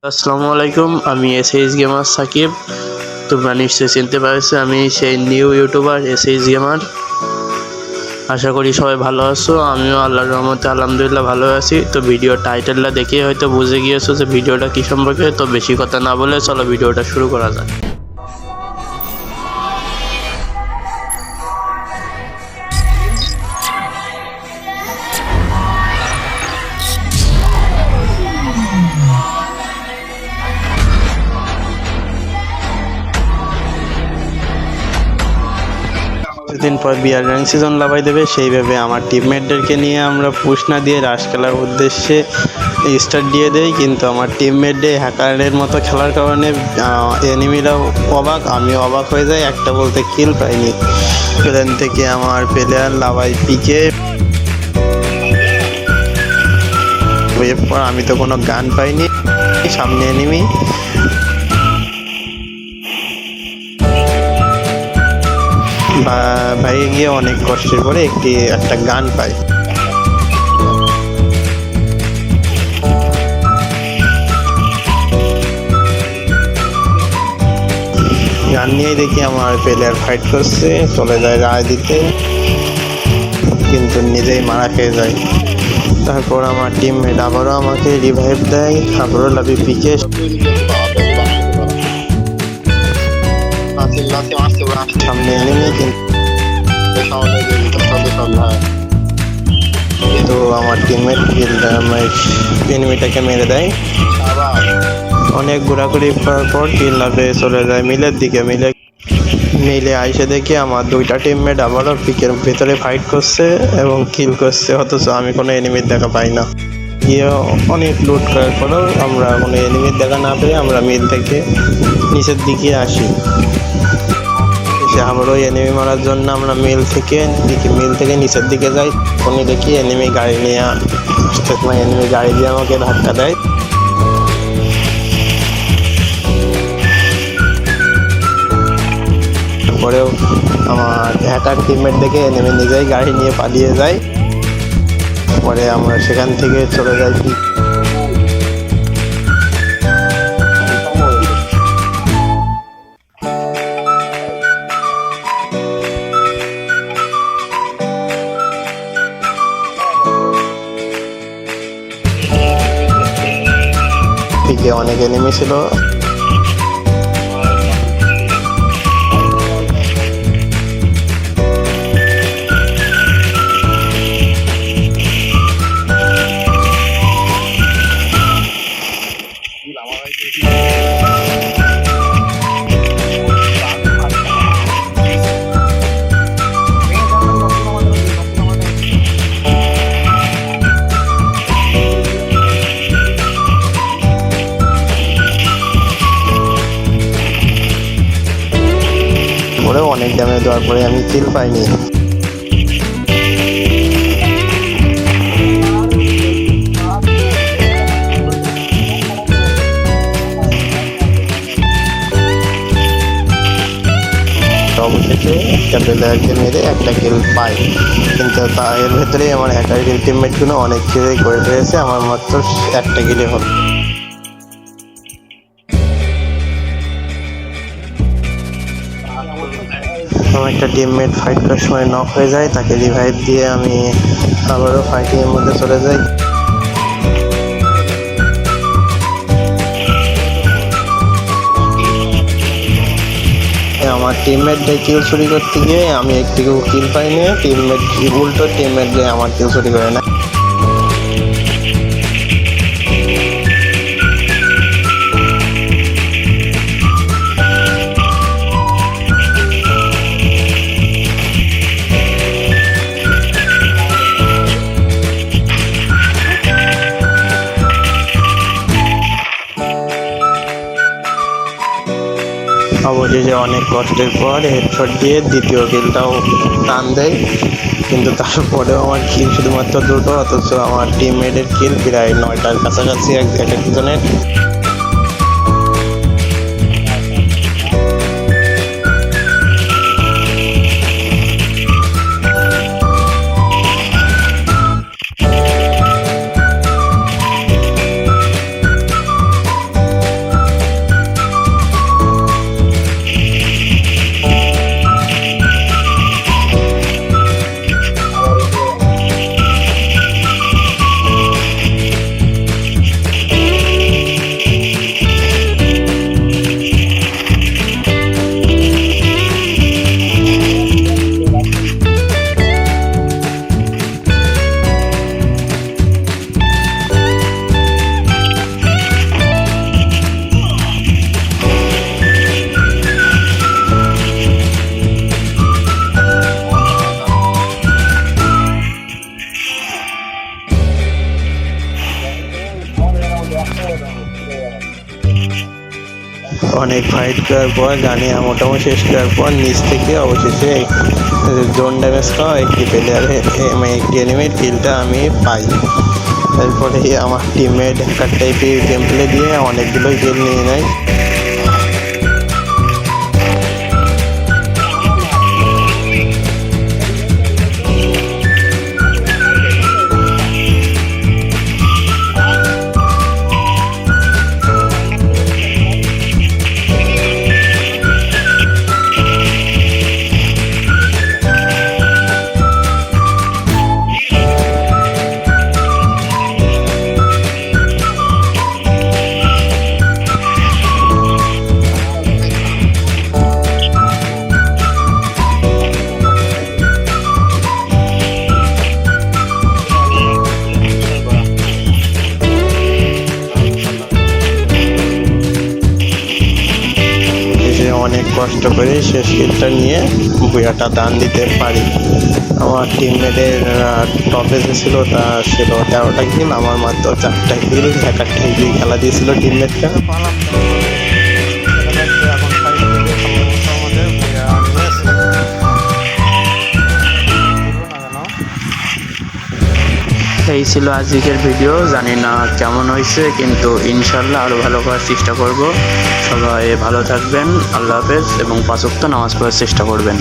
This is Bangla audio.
আসসালামু আলাইকুম, আমি এসএইচ গেমার সাকিব। তোমরা নিশ্চয়ই চিনতে পারছো, আমি সেই নিউ ইউটিউবার এসএইচ গেমার। আশা করি সবাই ভালো আছো। আমিও আল্লাহর রহমতে আলহামদুলিল্লাহ ভালো আছি। তো ভিডিও টাইটেলটা দেখে হয়তো বুঝে গিয়েছো যে ভিডিওটা কী সম্পর্কে। তো বেশি কথা না বলে চলো ভিডিওটা শুরু করা যাক। কিছুদিন পর বিয়ার র্যাঙ্ক সিজন লাগাই দেবে, সেইভাবে আমার টিমমেটদেরকে নিয়ে আমরা পুশ না দিয়ে রাশ খেলার উদ্দেশ্যে স্টার্ট দিয়ে দেই। কিন্তু আমার টিমমেটদের হ্যাকারের মতো খেলার কারণে এনিমিরাও অবাক, আমি অবাক হয়ে যাই। একটা বলতে কিল পাইনি। প্লেন থেকে আমার প্লেয়ার লাভাই পিকে, এরপর আমি তো কোনো গান পাইনি। সামনে এনিমি, বাইরে গিয়ে অনেক কষ্টের পরে একটা গান পাই। গান নিয়েই দেখি আমার প্লেয়ার ফাইট করছে, চলে যায় রায় দিতে, কিন্তু নিজেই মারা খেয়ে যায়। তারপর আমার টিমমেট আবারও আমাকে রিভাইভ দেয়, আবারও লাভি পিকে। সামনে এনিমি, কিন্তু আমার টিমমেট এনিমিটাকে মেরে দেয়। অনেক ঘোরাঘুরি করার পর কিল লাভে চলে যায় মিলের দিকে। মিলে আইসে দেখি আমার দুইটা টিমমেট আবারও পিকের ভেতরে ফাইট করছে এবং কিল করছে, অথচ আমি কোনো এনিমির দেখা পাই না। গিয়ে অনেক লুট করার পরেও আমরা কোনো এনিমির দেখা না পেয়ে আমরা মিল থেকে নিচের দিকে আসি। আবারও এনিমি মারার জন্য আমরা মিল থেকে নিচের দিকে যাই। তখনই দেখি এনিমি গাড়ি নিয়ে আসতে সময় এনিমি গাড়ি দিয়ে আমাকে ধাক্কা দেয়। তারপরেও আমার হ্যাকার টিমমেট দেখে এনিমি নিজেই গাড়ি নিয়ে পালিয়ে যায়। পরে আমরা সেখান থেকে চলে যাই পিকে। অনেক এনিমি ছিল। পরেও অনেক ড্যামেজ দেওয়ার পরে আমি কিল পাইনি। অবশেষে একটা প্লেয়ারকে মেরে একটা কিল পাই, কিন্তু এর ভেতরেই আমার হ্যাকার টিমমেটগুলো অনেক কিলই করে ফেলেছে, আমার মাত্র একটা কিলে হলো। আমার একটা টিমমেট ফাইট করার সময় নক হয়ে যায়, তাকে রিভাইভ দিয়ে আমি আবারও ফাইটিংয়ের মধ্যে চলে যাই। আমার টিমমেটদের কিল চুরি করতে গিয়ে আমি একটু কিল পাইনি, উল্টো টিমমেট দিয়ে আমার কিল চুরি করে না। অবশেষে অনেক কষ্টের পর হেডশট দিয়ে দ্বিতীয় কিলটাও টান দেয়, কিন্তু তারপরেও আমার কিল শুধুমাত্র দুটো, অথচ আমার টিমমেটের কিল প্রায় 9টার কাছাকাছি এক একজনের। অনেক ফাইট করার পর গানিয়া মোটামুটি শেষ করার পর নিচ থেকে অবশেষে জোন ড্যামেজ খাওয়া একটি প্লেয়ারের একটি এনিমির কিলটা আমি পাই। এরপরে আমার টিমমেট হ্যাকার টাইপের গেম প্লে দিয়ে অনেকগুলোই কিল নিয়ে নেয়। অনেক কষ্ট করে শেষ কিলটা নিয়ে বুয়াটা দান দিতে পারি। আমার টিমমেটের টপে যে ছিল তা ছিল 13টা কিল, আমার মাত্র 4টা কিল। হ্যাকার টাইপই খেলা দিয়েছিল টিমমেটটা। এই ছিল আজকের ভিডিও। জানি না কেমন হয়েছে, কিন্তু ইনশাল্লাহ আরও ভালো করার চেষ্টা করব। সবাই ভালো থাকবেন, আল্লাহ হাফেজ, এবং 5 ওয়াক্ত নামাজ পড়ার চেষ্টা করবেন।